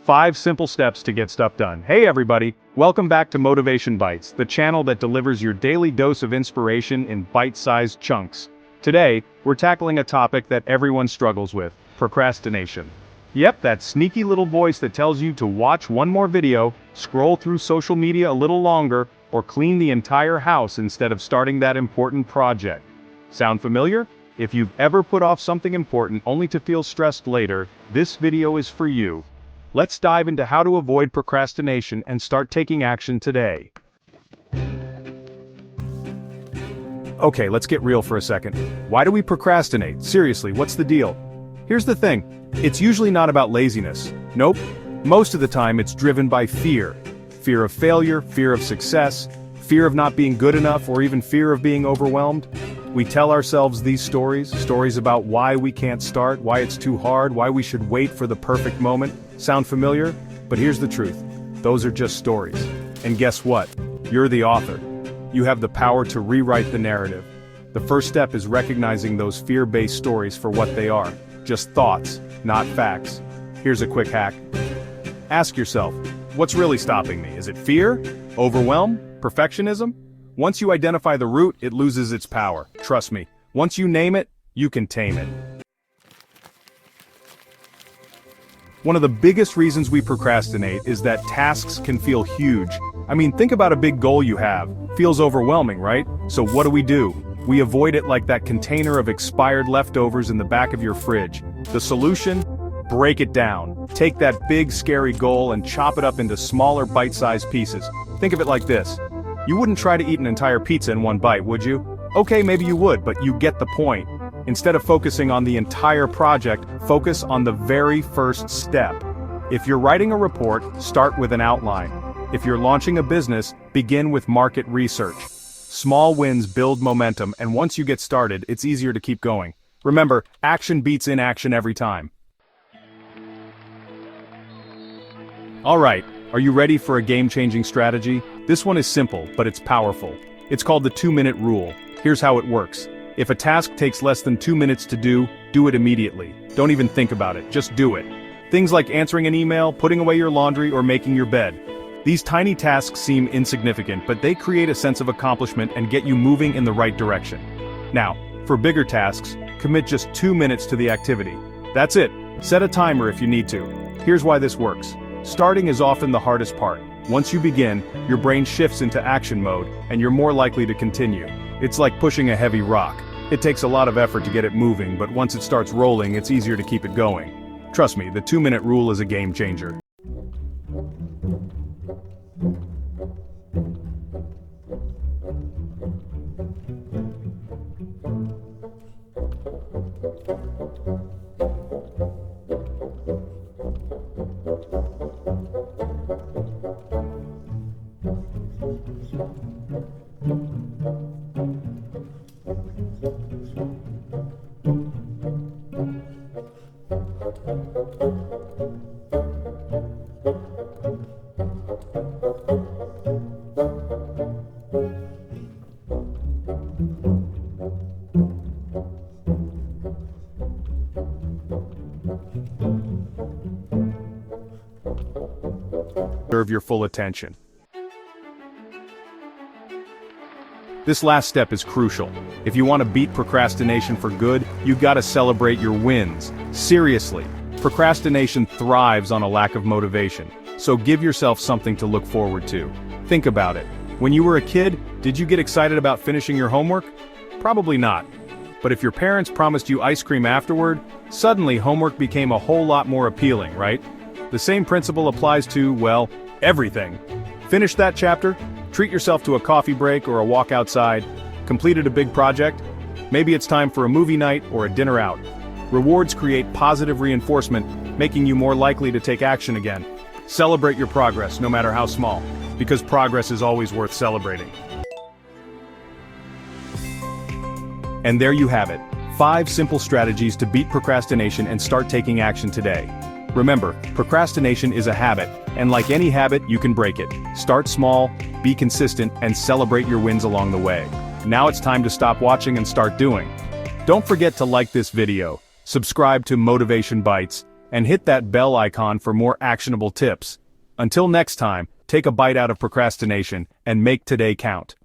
5 simple steps to get stuff done. Hey everybody, welcome back to Motivation Bites, the channel that delivers your daily dose of inspiration in bite-sized chunks. Today, we're tackling a topic that everyone struggles with: procrastination. Yep, that sneaky little voice that tells you to watch one more video, scroll through social media a little longer, or clean the entire house instead of starting that important project. Sound familiar? If you've ever put off something important only to feel stressed later, this video is for you. Let's dive into how to avoid procrastination and start taking action today. Okay, let's get real for a second. Why do we procrastinate? Seriously, what's the deal? Here's the thing. It's usually not about laziness. Nope. Most of the time it's driven by fear. Fear of failure, fear of success, fear of not being good enough, or even fear of being overwhelmed. We tell ourselves these stories about why we can't start, why it's too hard, why we should wait for the perfect moment. Sound familiar? But here's the truth. Those are just stories. And guess what? You're the author. You have the power to rewrite the narrative. The first step is recognizing those fear-based stories for what they are. Just thoughts, not facts. Here's a quick hack. Ask yourself, what's really stopping me? Is it fear? Overwhelm? Perfectionism? Once you identify the root, it loses its power. Trust me, once you name it, you can tame it. One of the biggest reasons we procrastinate is that tasks can feel huge. I mean, think about a big goal you have. Feels overwhelming, right? So what do? We avoid it like that container of expired leftovers in the back of your fridge. The solution? Break it down. Take that big, scary goal and chop it up into smaller, bite-sized pieces. Think of it like this. You wouldn't try to eat an entire pizza in one bite, would you? Okay, maybe you would, but you get the point. Instead of focusing on the entire project, focus on the very first step. If you're writing a report, start with an outline. If you're launching a business, begin with market research. Small wins build momentum, and once you get started, it's easier to keep going. Remember, action beats inaction every time. Alright, are you ready for a game-changing strategy? This one is simple, but it's powerful. It's called the 2-minute rule. Here's how it works. If a task takes less than 2 minutes to do it immediately. Don't even think about it, just do it. Things like answering an email, putting away your laundry, or making your bed. These tiny tasks seem insignificant, but they create a sense of accomplishment and get you moving in the right direction. Now, for bigger tasks, commit just 2 minutes to the activity. That's it. Set a timer if you need to. Here's why this works. Starting is often the hardest part. Once you begin, your brain shifts into action mode, and you're more likely to continue. It's like pushing a heavy rock. It takes a lot of effort to get it moving, but once it starts rolling, it's easier to keep it going. Trust me, the 2-minute rule is a game changer. Deserve your full attention. This last step is crucial. If you want to beat procrastination for good, you gotta celebrate your wins. Seriously, procrastination thrives on a lack of motivation, so give yourself something to look forward to. Think about it. When you were a kid, did you get excited about finishing your homework? Probably not. But if your parents promised you ice cream afterward, suddenly homework became a whole lot more appealing, right? The same principle applies to, well, everything. Finish that chapter, treat yourself to a coffee break or a walk outside, completed a big project, maybe it's time for a movie night or a dinner out. Rewards create positive reinforcement, making you more likely to take action again. Celebrate your progress, no matter how small, because progress is always worth celebrating. And there you have it, 5 simple strategies to beat procrastination and start taking action today. Remember, procrastination is a habit, and like any habit, you can break it. Start small, be consistent, and celebrate your wins along the way. Now it's time to stop watching and start doing. Don't forget to like this video, subscribe to Motivation Bites, and hit that bell icon for more actionable tips. Until next time, take a bite out of procrastination and make today count.